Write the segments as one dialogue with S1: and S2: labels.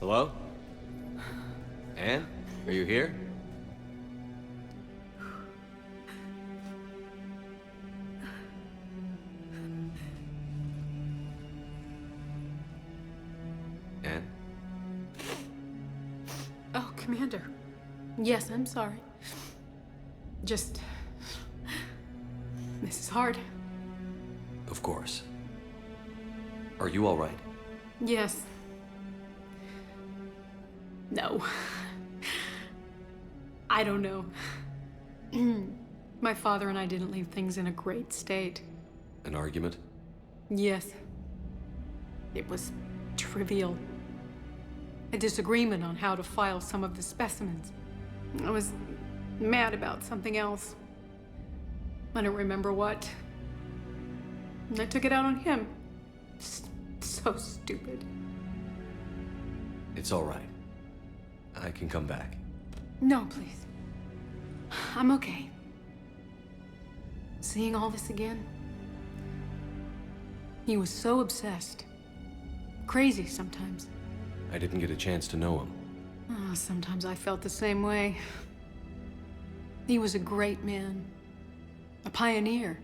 S1: Hello? Anne? Are you here? Anne?
S2: Oh, Commander. Yes, I'm sorry. Just... This is hard.
S1: Of course. Are you all right?
S2: Yes. No. I don't know. My father and I didn't leave things in a great state.
S1: An argument?
S2: Yes. It was trivial. A disagreement on how to file some of the specimens. I was mad about something else. I don't remember what. And I took it out on him. So stupid.
S1: It's all right. I can come back.
S2: No, please. I'm okay. Seeing all this again? He was so obsessed. Crazy sometimes.
S1: I didn't get a chance to know him.
S2: Oh, sometimes I felt the same way. He was a great man. A pioneer.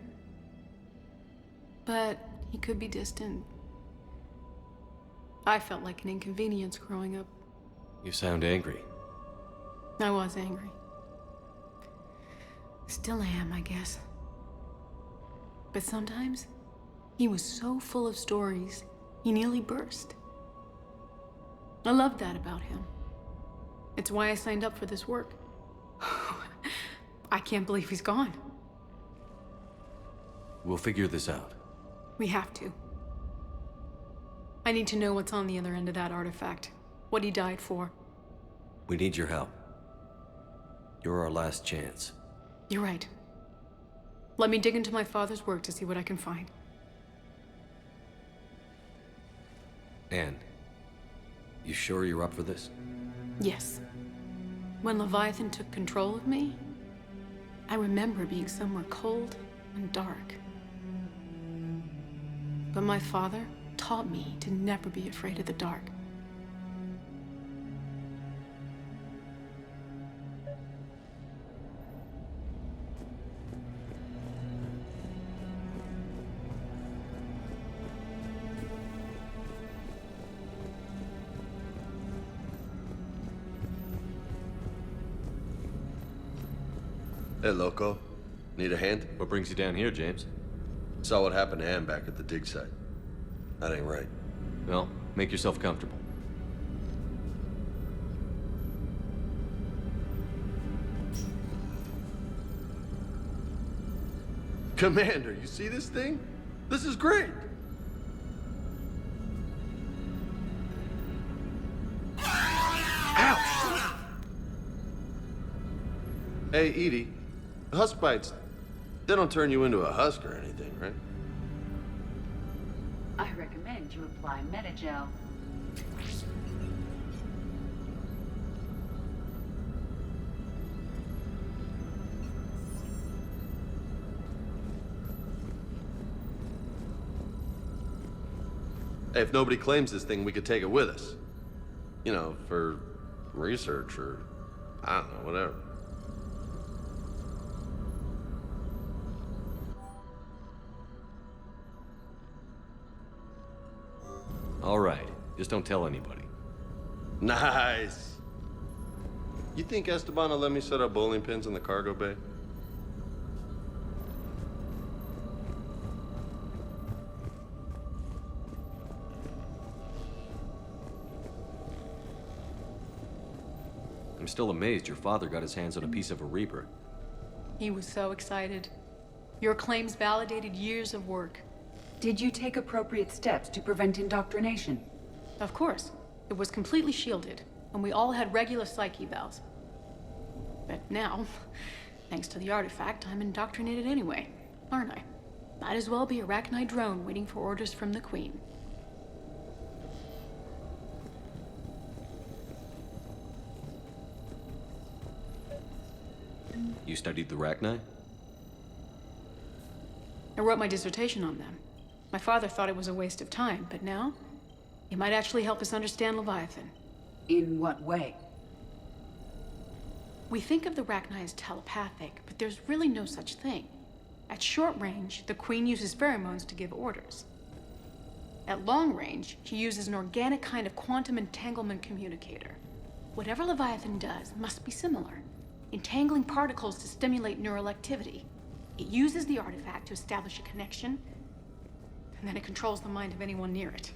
S2: But he could be distant. I felt like an inconvenience growing up.
S1: You sound angry.
S2: I was angry. Still am, I guess. But sometimes, he was so full of stories, he nearly burst. I loved that about him. It's why I signed up for this work. I can't believe he's gone.
S1: We'll figure this out.
S2: We have to. I need to know what's on the other end of that artifact. What he died for.
S1: We need your help. You're our last chance.
S2: You're right. Let me dig into my father's work to see what I can find.
S1: Anne, you sure you're up for this?
S2: Yes. When Leviathan took control of me, I remember being somewhere cold and dark. But my father taught me to never be afraid of the dark.
S3: Hey, Loco. Need a hand?
S1: What brings you down here, James?
S3: Saw what happened to Ann back at the dig site. That ain't right.
S1: Well, make yourself comfortable.
S3: Commander, you see this thing? This is great! Ouch! Hey, Edie. Husk bites, they don't turn you into a husk or anything, right?
S4: I recommend you apply Metagel.
S3: Hey, if nobody claims this thing, we could take it with us. You know, for research or, I don't know, whatever.
S1: All right. Just don't tell anybody.
S3: Nice. You think Esteban will let me set up bowling pins in the cargo bay?
S1: I'm still amazed your father got his hands on a piece of a Reaper.
S2: He was so excited. Your claims validated years of work.
S4: Did you take appropriate steps to prevent indoctrination?
S2: Of course. It was completely shielded, and we all had regular psych evals. But now, thanks to the artifact, I'm indoctrinated anyway, aren't I? Might as well be a Arachnite drone waiting for orders from the Queen.
S1: You studied the Rachni?
S2: I wrote my dissertation on them. My father thought it was a waste of time, but now, it might actually help us understand Leviathan.
S4: In what way?
S2: We think of the Rachni as telepathic, but there's really no such thing. At short range, the Queen uses pheromones to give orders. At long range, she uses an organic kind of quantum entanglement communicator. Whatever Leviathan does must be similar, entangling particles to stimulate neural activity. It uses the artifact to establish a connection, and then it controls the mind of anyone near it.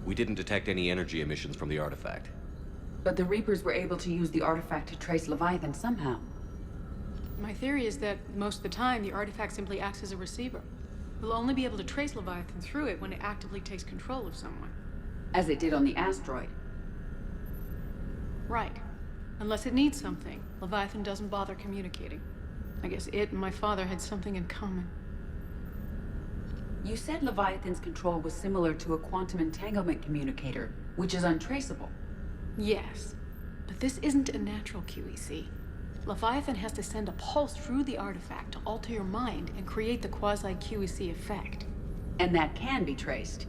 S1: We didn't detect any energy emissions from the artifact.
S4: But the Reapers were able to use the artifact to trace Leviathan somehow.
S2: My theory is that most of the time, the artifact simply acts as a receiver. We'll only be able to trace Leviathan through it when it actively takes control of someone.
S4: As it did on the asteroid.
S2: Right. Unless it needs something, Leviathan doesn't bother communicating. I guess it and my father had something in common.
S4: You said Leviathan's control was similar to a quantum entanglement communicator, which is untraceable.
S2: Yes, but this isn't a natural QEC. Leviathan has to send a pulse through the artifact to alter your mind and create the quasi-QEC effect.
S4: And that can be traced.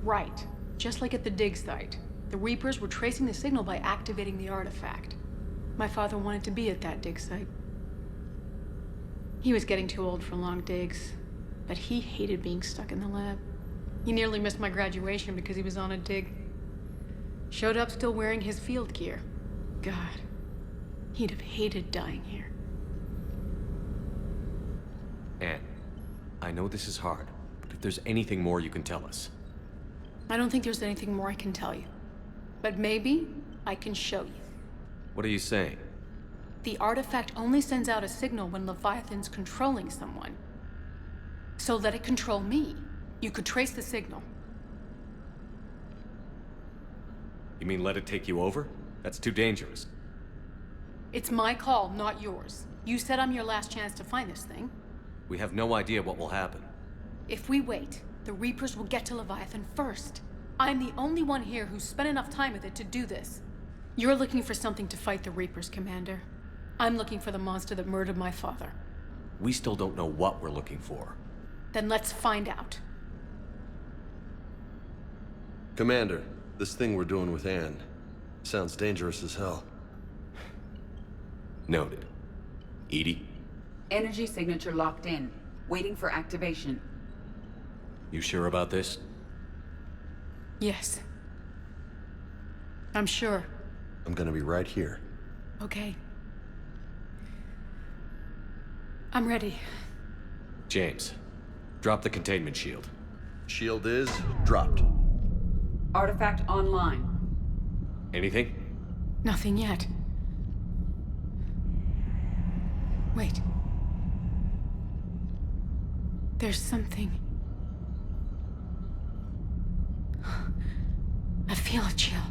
S2: Right. Just like at the dig site. The Reapers were tracing the signal by activating the artifact. My father wanted to be at that dig site. He was getting too old for long digs, but he hated being stuck in the lab. He nearly missed my graduation because he was on a dig. Showed up still wearing his field gear. God, he'd have hated dying here.
S1: Anne, I know this is hard, but if there's anything more you can tell us.
S2: I don't think there's anything more I can tell you. But maybe I can show you.
S1: What are you saying?
S2: The artifact only sends out a signal when Leviathan's controlling someone. So let it control me. You could trace the signal.
S1: You mean let it take you over? That's too dangerous.
S2: It's my call, not yours. You said I'm your last chance to find this thing.
S1: We have no idea what will happen.
S2: If we wait, the Reapers will get to Leviathan first. I'm the only one here who's spent enough time with it to do this. You're looking for something to fight the Reapers, Commander. I'm looking for the monster that murdered my father.
S1: We still don't know what we're looking for.
S2: Then let's find out.
S3: Commander, this thing we're doing with Anne sounds dangerous as hell.
S1: Noted. Edie,
S4: Energy signature locked in. Waiting for activation.
S1: you sure about this?
S2: Yes. I'm sure.
S3: I'm gonna be right here.
S2: Okay. I'm ready.
S1: James, drop the containment shield.
S3: Shield is dropped.
S4: Artifact online.
S1: Anything?
S2: Nothing yet. Wait. There's something. I feel a chill.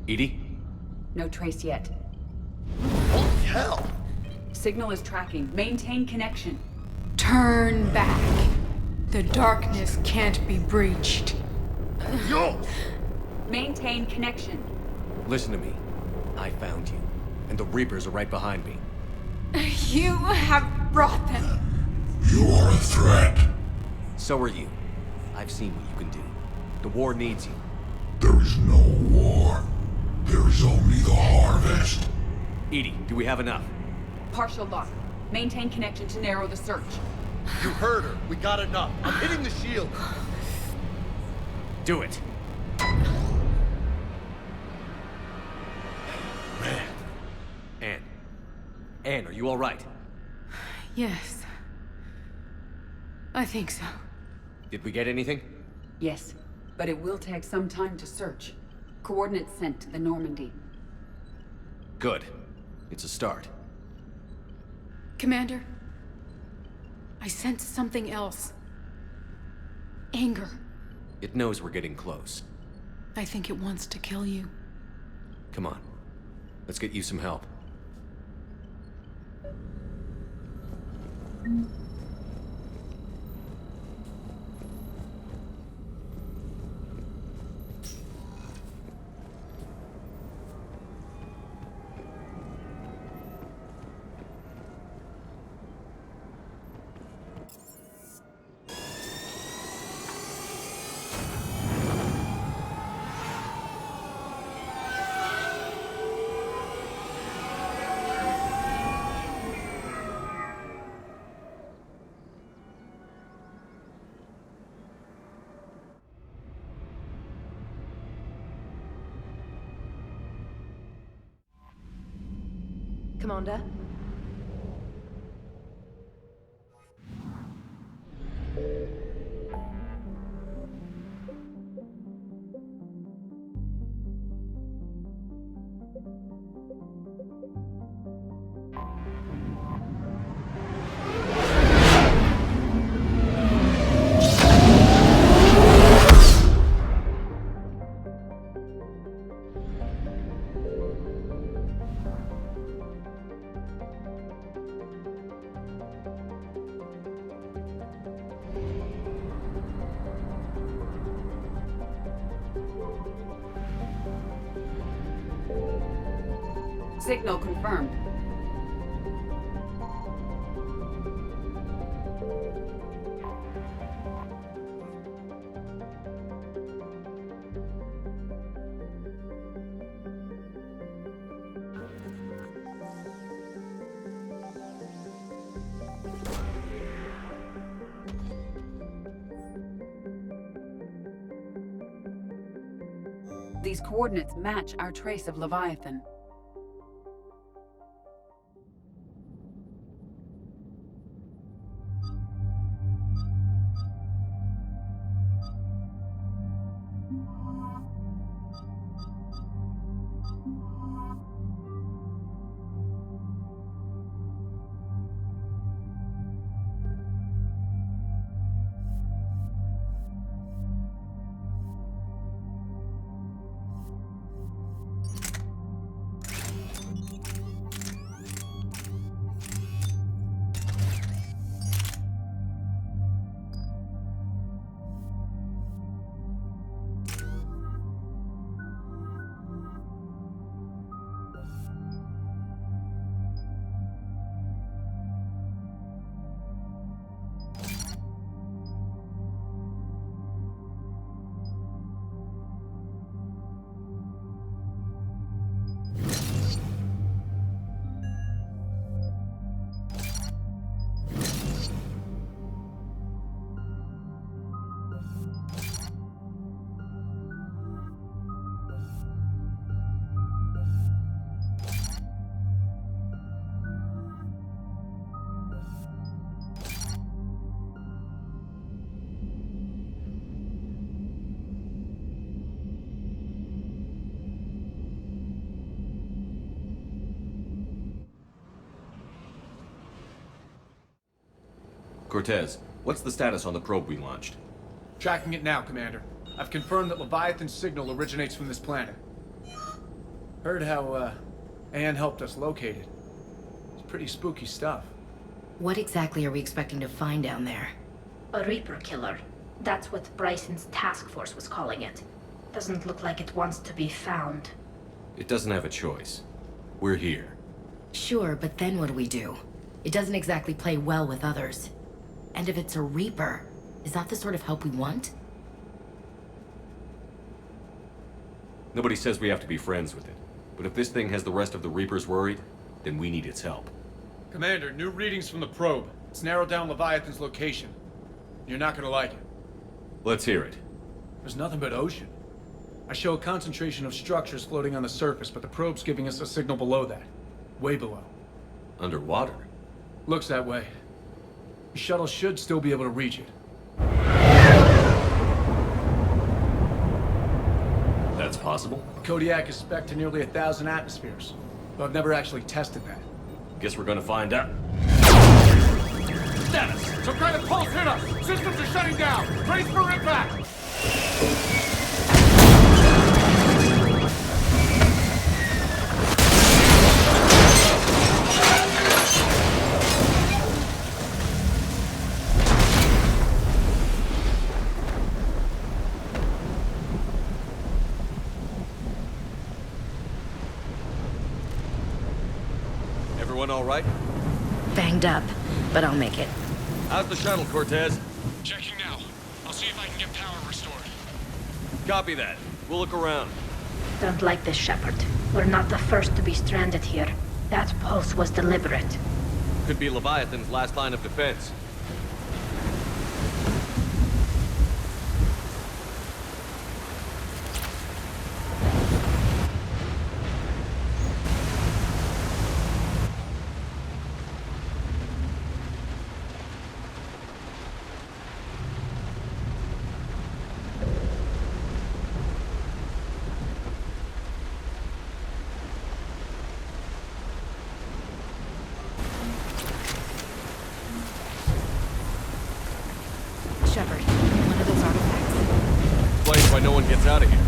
S1: Edie?
S4: No trace yet.
S3: Holy hell!
S4: Signal is tracking. Maintain connection.
S2: Turn back. The darkness can't be breached.
S3: Yo!
S4: Maintain connection.
S1: Listen to me. I found you, and the Reapers are right behind me.
S2: You have brought them.
S5: You are a threat.
S1: So are you. I've seen what you can do. The war needs you.
S5: There is no war. There is only the harvest.
S1: Edie, do we have enough?
S4: Partial lock. Maintain connection to narrow the search.
S3: You heard her. We got enough. I'm hitting the shield.
S1: Do it. Man. Anne. Anne, are you all right?
S2: Yes. I think so.
S1: Did we get anything?
S4: Yes, but it will take some time to search. Coordinates sent to the Normandy.
S1: Good. It's a start.
S2: Commander, I sense something else. Anger.
S1: It knows we're getting close.
S2: I think it wants to kill you.
S1: Come on. Let's get you some help.
S6: Commander?
S4: Signal confirmed. These coordinates match our trace of Leviathan.
S1: Cortez, what's the status on the probe we launched?
S7: Tracking it now, Commander. I've confirmed that Leviathan's signal originates from this planet. Heard how, Anne helped us locate it. It's pretty spooky stuff.
S8: What exactly are we expecting to find down there?
S9: A Reaper killer. That's what Bryson's task force was calling it. Doesn't look like it wants to be found.
S1: It doesn't have a choice. We're here.
S8: Sure, but then what do we do? It doesn't exactly play well with others. And if it's a Reaper, is that the sort of help we want?
S1: Nobody says we have to be friends with it. But if this thing has the rest of the Reapers worried, then we need its help.
S7: Commander, new readings from the probe. It's narrowed down Leviathan's location. You're not gonna like it.
S1: Let's hear it.
S7: There's nothing but ocean. I show a concentration of structures floating on the surface, but the probe's giving us a signal below that. Way below.
S1: Underwater?
S7: Looks that way. The shuttle should still be able to reach it.
S1: That's possible.
S7: Kodiak is spec'd to nearly 1,000 atmospheres, but I've never actually tested that.
S1: Guess we're gonna find out.
S7: Status! Some kind of pulse hit us! Systems are shutting down! Brace for impact!
S1: Everyone all right?
S8: Banged up, but I'll make it.
S1: How's the shuttle, Cortez?
S7: Checking now. I'll see if I can get power restored.
S1: Copy that. We'll look around.
S9: Don't like this, Shepard. We're not the first to be stranded here. That pulse was deliberate.
S1: Could be Leviathan's last line of defense.
S6: one gets out of here.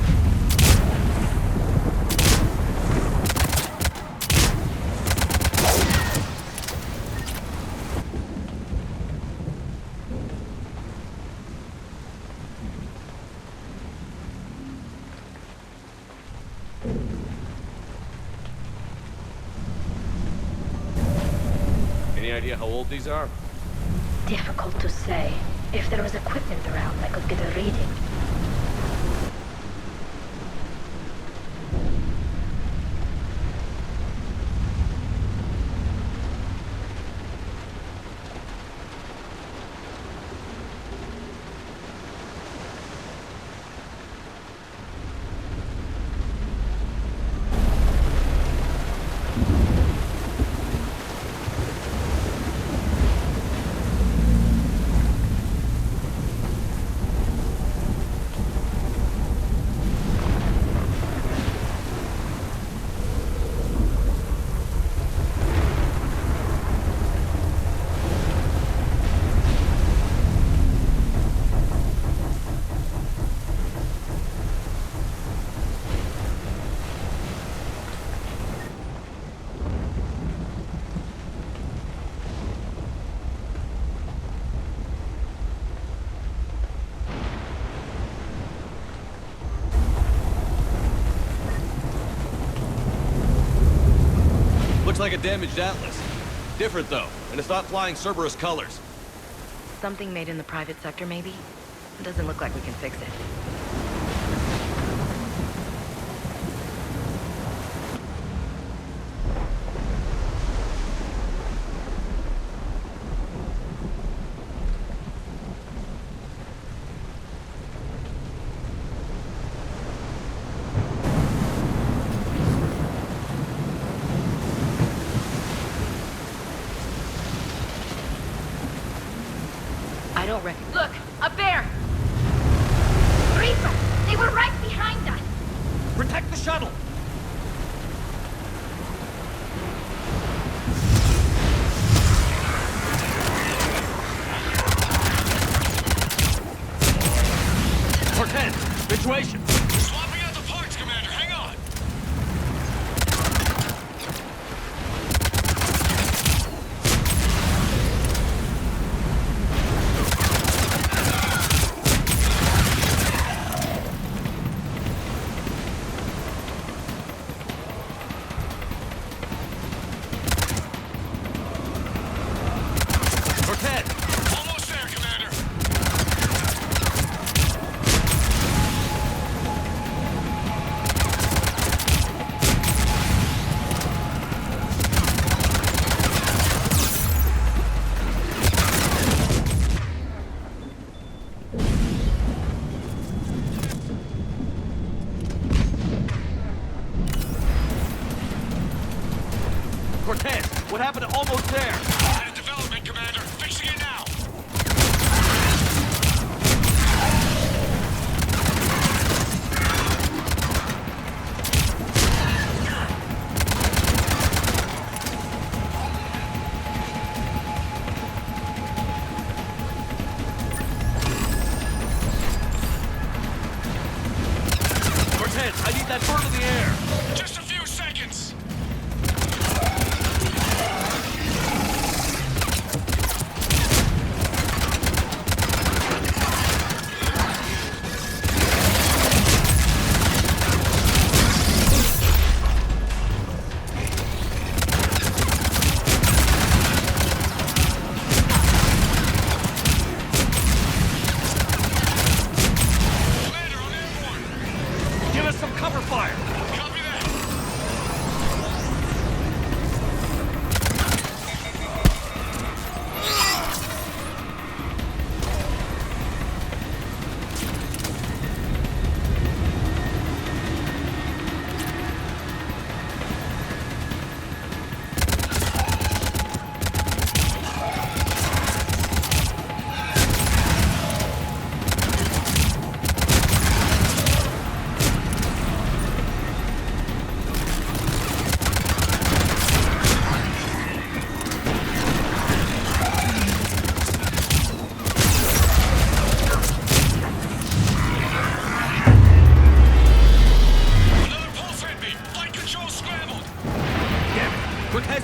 S6: Any idea how old these are?
S9: Difficult to say. If there was equipment around, I could get a reading.
S6: Looks like a damaged Atlas. Different though, and it's not flying Cerberus colors.
S8: Something made in the private sector, maybe? It doesn't look like we can fix it. I don't reckon.
S9: Look, up there! Reaper! They were right behind us!
S6: Protect the shuttle! Cortez, situation!
S5: Swapping out the parts, Commander. Hang on.
S6: Cortez!
S5: Almost there, Commander.
S6: Cortez, what happened to almost there?
S5: Had a development, Commander. Fixing it now.
S6: Cortez, I need that bird in the air!
S5: Just a few seconds.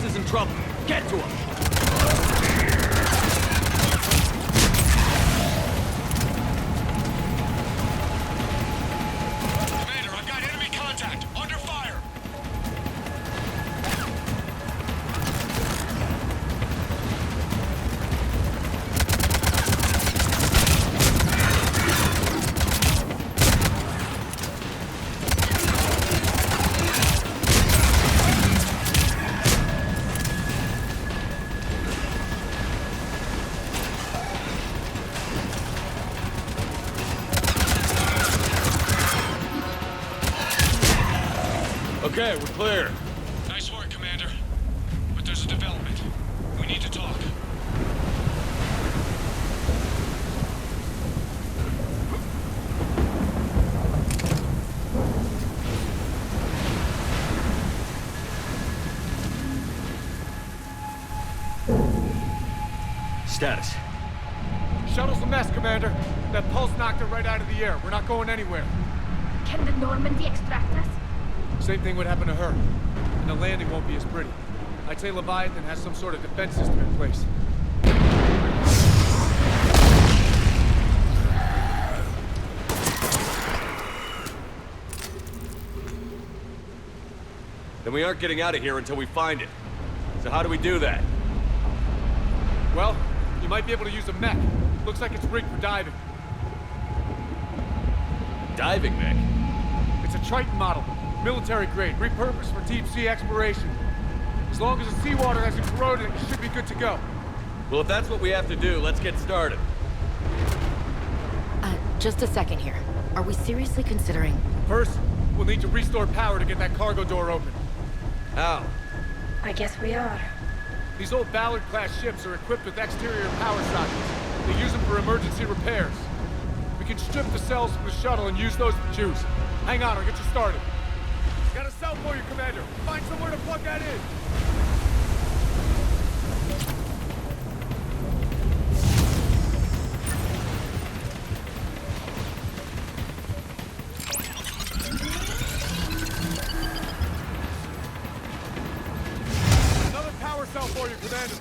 S6: is in trouble. Get to him!
S5: Commander, I've got enemy contact. Under fire.
S6: Okay, we're clear.
S5: Nice work, Commander. But there's a development. We need to talk.
S1: Status.
S7: Shuttle's a mess, Commander. That pulse knocked it right out of the air. We're not going anywhere.
S9: Can the Normandy extract us?
S7: Same thing would happen to her. And the landing won't be as pretty. I'd say Leviathan has some sort of defense system in place.
S6: Then we aren't getting out of here until we find it. So how do we do that?
S7: Well, you might be able to use a mech. Looks like it's rigged for diving.
S6: Diving mech?
S7: It's a Triton model. Military grade, repurposed for deep sea exploration. As long as the seawater hasn't corroded, it should be good to go.
S6: Well, if that's what we have to do, let's get started.
S8: Just a second here. Are we seriously considering...
S7: First, we'll need to restore power to get that cargo door open.
S6: How?
S9: I guess we are.
S7: These old Ballard-class ships are equipped with exterior power sockets. They use them for emergency repairs. We can strip the cells from the shuttle and use those for juice. Hang on, I'll get you started. Got a cell for you, Commander. Find somewhere to plug that in. Another power cell for you, Commander.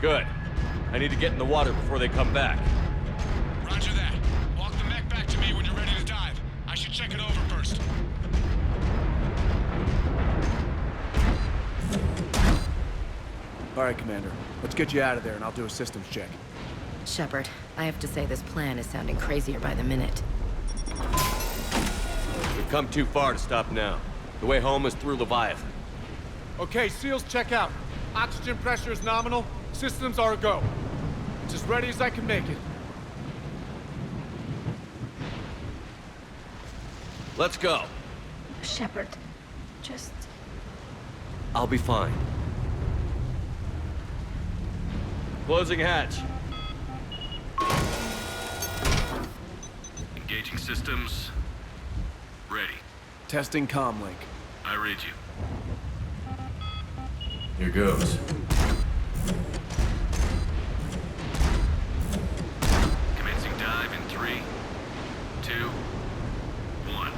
S6: Good. I need to get in the water before they come back.
S7: Roger that. Walk the mech back to me when you're ready to dive. I should check it over first.
S10: All right, Commander. Let's get you out of there, and I'll do a systems check.
S8: Shepard, I have to say this plan is sounding crazier by the minute.
S6: We've come too far to stop now. The way home is through Leviathan.
S7: Okay, SEALs, check out. Oxygen pressure is nominal. Systems are a go. It's as ready as I can make it.
S6: Let's go.
S9: Shepard, just...
S6: I'll be fine. Closing hatch.
S11: Engaging systems. Ready.
S10: Testing comlink.
S11: I read you.
S1: Here goes.
S11: Commencing dive in 3, 2, 1.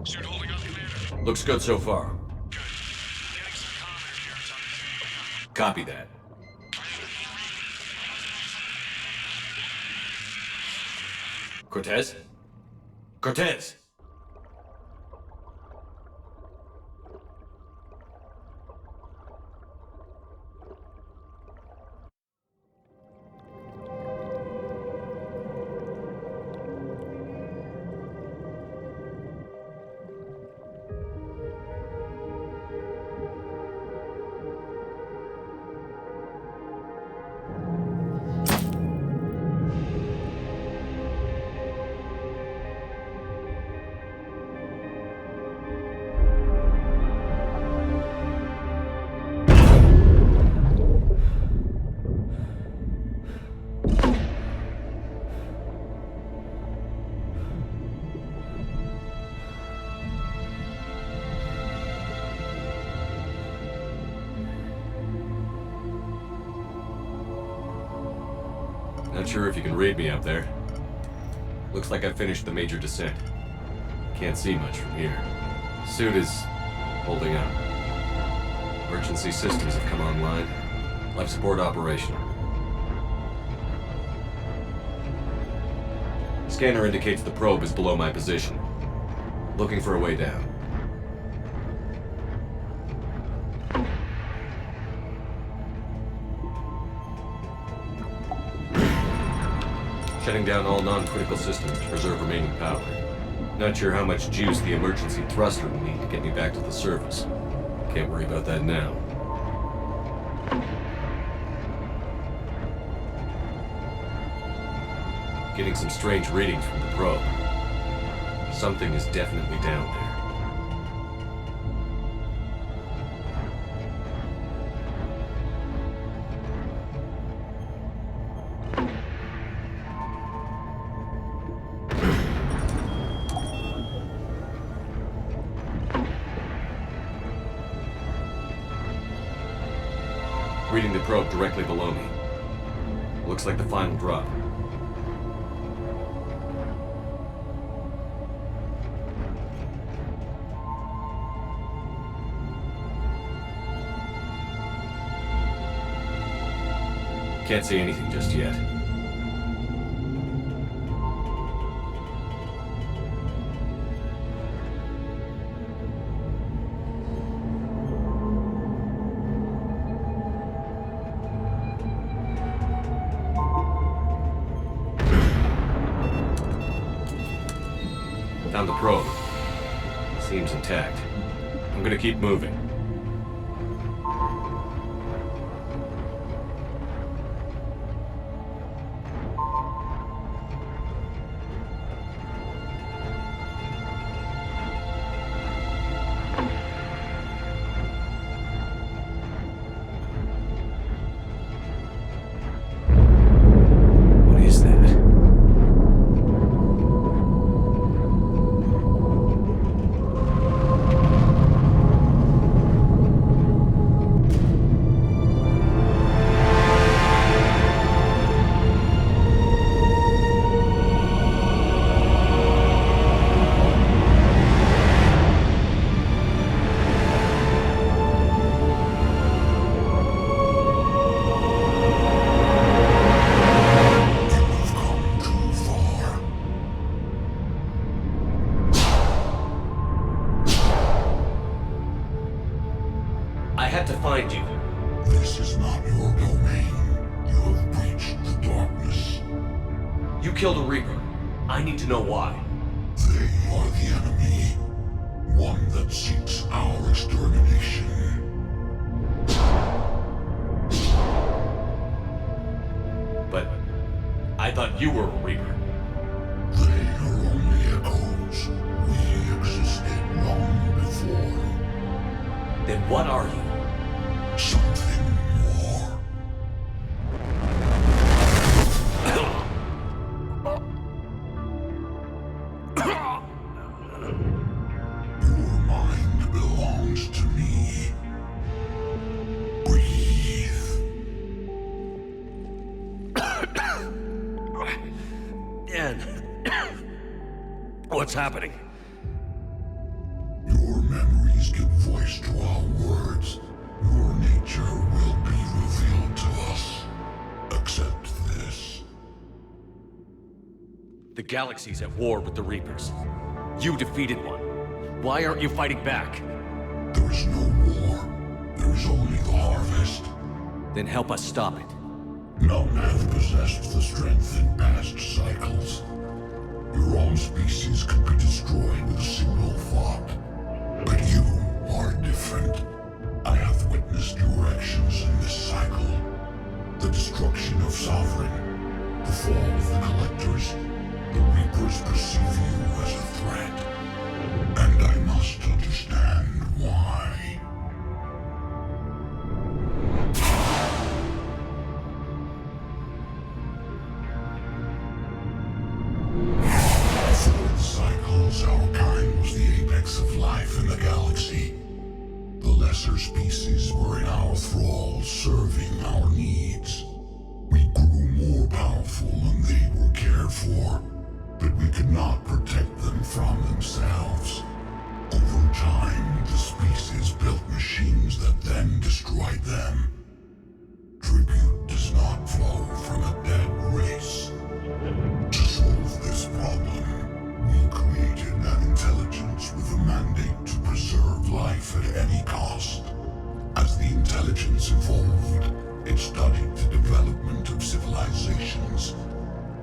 S7: Suit holding up, Commander.
S1: Looks good so far.
S7: Good. Getting some comm energy or something.
S1: Copy that. Cortez? Cortez! Not sure if you can read me up there. Looks like I finished the major descent. Can't see much from here. Suit is holding up. Emergency systems have come online. Life support operational. Scanner indicates the probe is below my position. Looking for a way down. Shutting down all non-critical systems to preserve remaining power. Not sure how much juice the emergency thruster will need to get me back to the surface. Can't worry about that now. Getting some strange readings from the probe. Something is definitely down there. Reading the probe directly below me. Looks like the final drop. Can't see anything just yet. Found the probe. Seems intact. I'm gonna keep moving. What is that? killed a Reaper. I need to know why.
S5: They are the enemy. One that seeks our extermination.
S1: But I thought you were a Reaper.
S5: They are only echoes. We existed long before.
S1: Then what are you?
S5: Something more. Your mind belongs to me. Breathe.
S6: Dan. What's happening?
S5: Your memories give voice to our words. Your nature will be revealed to us. Accept this.
S6: The galaxy's at war with the Reapers. You defeated one. Why aren't you fighting back?
S5: There is no war. There is only the harvest.
S6: Then help us stop it.
S5: None have possessed the strength in past cycles. Your own species could be destroyed with a single thought. But you are different. I have witnessed your actions in this cycle. The destruction of Sovereign, the fall of the Collectors. The Reapers perceive you as a threat. And I must understand why. Before the cycles, our kind was the apex of life in the galaxy. The lesser species were in our thrall, serving our needs. We grew more powerful and they were cared for, but we could not protect them from themselves. Over time, the species built machines that then destroyed them. Tribute does not flow from a dead race. To solve this problem, we created an intelligence with a mandate to preserve life at any cost. As the intelligence evolved, it studied the development of civilizations.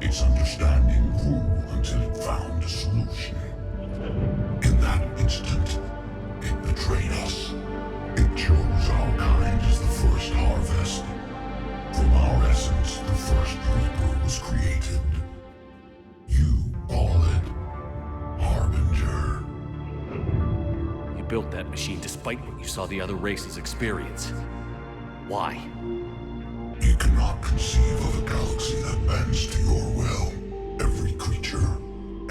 S5: Its understanding grew until it found a solution. In that instant, it betrayed us. It chose our kind as the first harvest. From our essence, the first Reaper was created. You call it Harbinger.
S6: You built that machine despite what you saw the other races experience. Why?
S5: You cannot conceive of a galaxy that bends to your will. Every creature,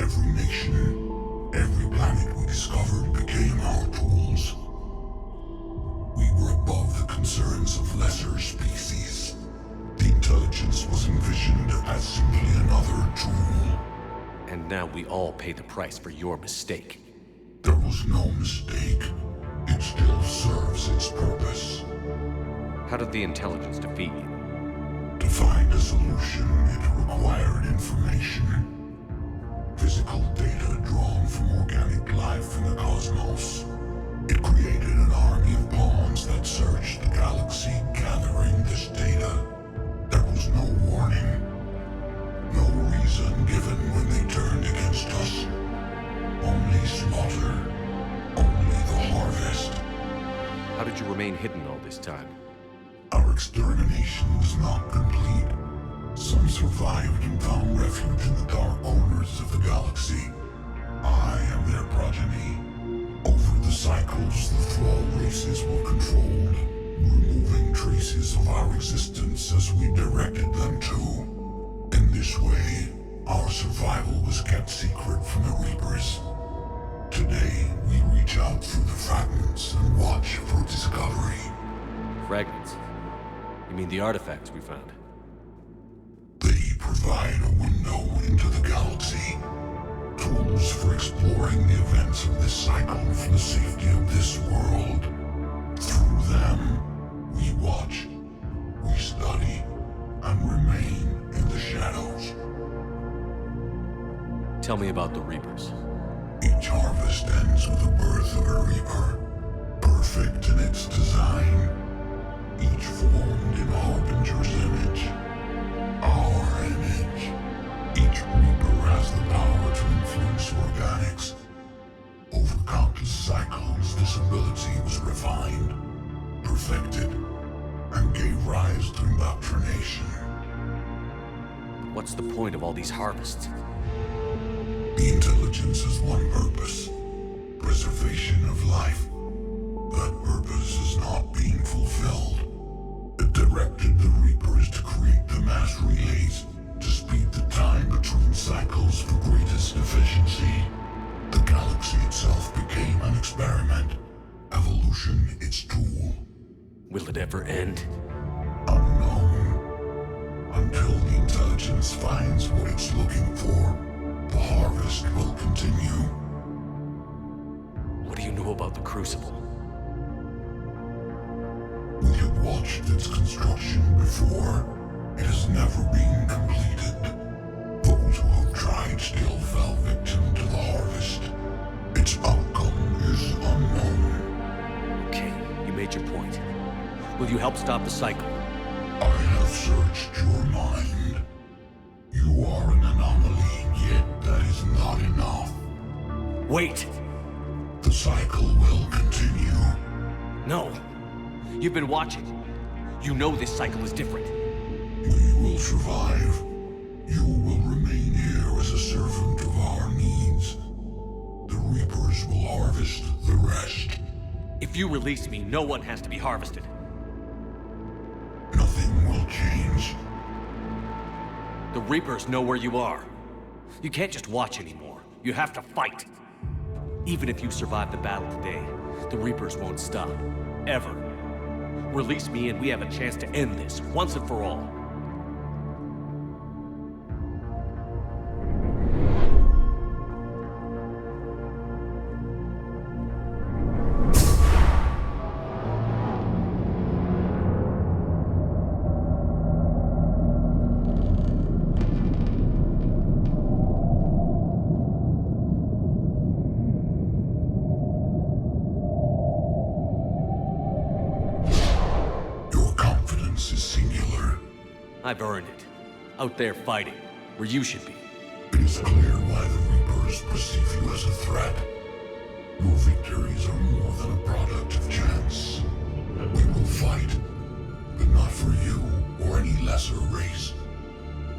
S5: every nation, every planet we discovered became our tools. We were above the concerns of lesser species. The intelligence was envisioned as simply another tool.
S6: And now we all pay the price for your mistake.
S5: There was no mistake. It still serves its purpose.
S6: How did the intelligence defeat you?
S5: To find a solution, it required information. Physical data drawn from organic life in the cosmos. It created an army of pawns that searched the galaxy, gathering this data. There was no warning. No reason given when they turned against us. Only slaughter. Only the harvest.
S6: How did you remain hidden all this time?
S5: Our extermination was not complete. Some survived and found refuge in the dark corners of the galaxy. I am their progeny. Over the cycles, the thrall races were controlled, removing traces of our existence as we directed them to. In this way, our survival was kept secret from the Reapers. Today, we reach out through the fragments and watch for discovery.
S6: Fragments? You mean the artifacts we found?
S5: They provide a window into the galaxy. Tools for exploring the events of this cycle for the safety of this world. Through them, we watch, we study, and remain in the shadows.
S6: Tell me about the Reapers.
S5: Each harvest ends with the birth of a Reaper. Perfect in its design. Each formed in Harbinger's image. Our image. Each refined, perfected, and gave rise to indoctrination.
S6: What's the point of all these harvests?
S5: The intelligence has one purpose: preservation of life. That purpose is not being fulfilled. It directed the Reapers to create the mass relays to speed the time between cycles for greatest efficiency. The galaxy itself became an experiment. Evolution its tool.
S6: Will it ever end?
S5: Unknown. Until the intelligence finds what it's looking for, the harvest will continue.
S6: What do you know about the Crucible?
S5: We have watched its construction before. It has never been completed. Those who have tried still fell victim to the harvest. Its outcome is unknown.
S6: Okay, you made your point. Will you help stop the cycle?
S5: I have searched your mind. You are an anomaly, yet that is not enough.
S6: Wait!
S5: The cycle will continue.
S6: No! You've been watching. You know this cycle is different.
S5: We will survive. You will remain here as a servant of our needs. The Reapers will harvest the rest.
S6: If you release me, no one has to be harvested.
S5: Nothing will change.
S6: The Reapers know where you are. You can't just watch anymore. You have to fight. Even if you survive the battle today, the Reapers won't stop. Ever. Release me and we have a chance to end this, once and for all. I've earned it. Out there fighting, where you should be.
S5: It is clear why the Reapers perceive you as a threat. Your victories are more than a product of chance. We will fight, but not for you or any lesser race.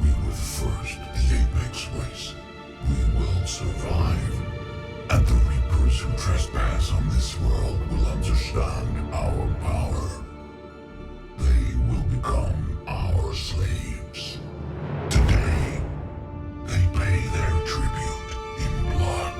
S5: We were the first, the Apex race. We will survive. And the Reapers who trespass on this world will understand our power. They will become our slaves. Today, they pay their tribute in blood.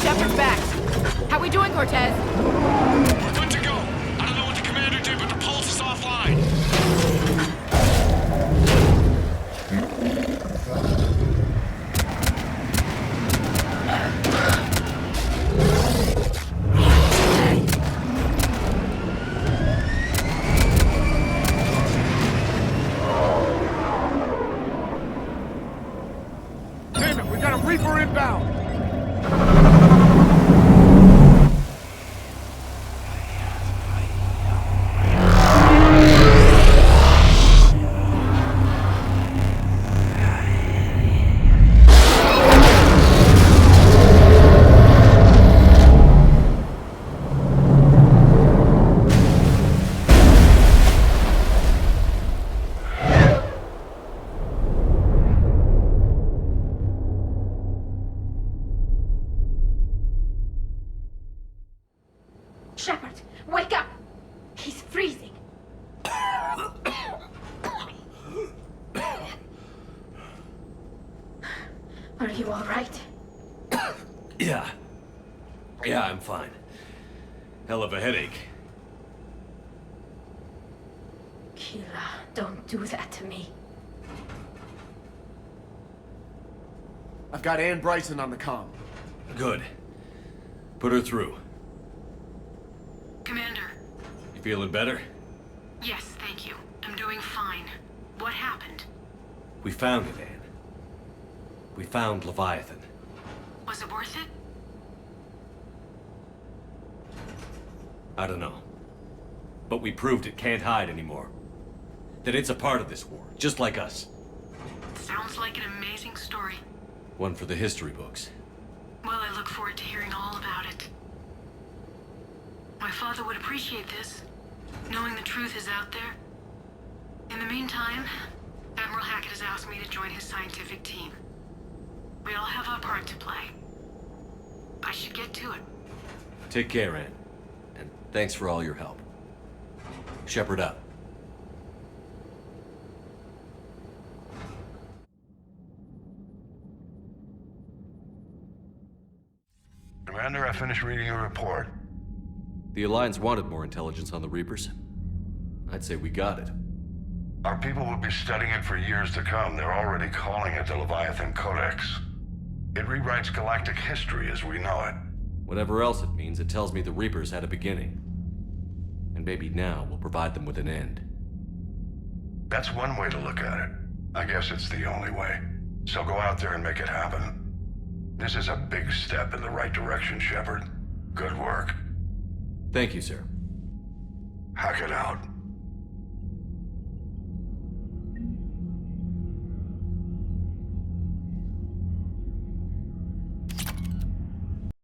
S12: Shepard's back. How we doing, Cortez?
S11: We're good to go. I don't know what the commander did, but the pulse is offline.
S7: Damn it, we got a Reaper inbound!
S9: Are you all right?
S6: Yeah. Yeah, I'm fine. Hell of a headache.
S9: Keela, don't do that to me.
S10: I've got Ann Bryson on the comm.
S6: Good. Put her through.
S2: Commander.
S6: You feeling better?
S2: Yes, thank you. I'm doing fine. What happened?
S6: We found it, Ann. We found Leviathan.
S2: Was it worth it?
S6: I don't know. But we proved it can't hide anymore. That it's a part of this war, just like us.
S2: Sounds like an amazing story.
S6: One for the history books.
S2: Well, I look forward to hearing all about it. My father would appreciate this, knowing the truth is out there. In the meantime, Admiral Hackett has asked me to join his scientific team. We all have our part to play. I should get to it.
S6: Take care, Ann. And thanks for all your help. Shepard up.
S5: Commander, I finished reading your report.
S1: The Alliance wanted more intelligence on the Reapers. I'd say we got it.
S5: Our people will be studying it for years to come. They're already calling it the Leviathan Codex. It rewrites galactic history as we know it.
S1: Whatever else it means, it tells me the Reapers had a beginning. And maybe now we'll provide them with an end.
S5: That's one way to look at it. I guess it's the only way. So go out there and make it happen. This is a big step in the right direction, Shepard. Good work.
S1: Thank you, sir.
S5: Hackett out.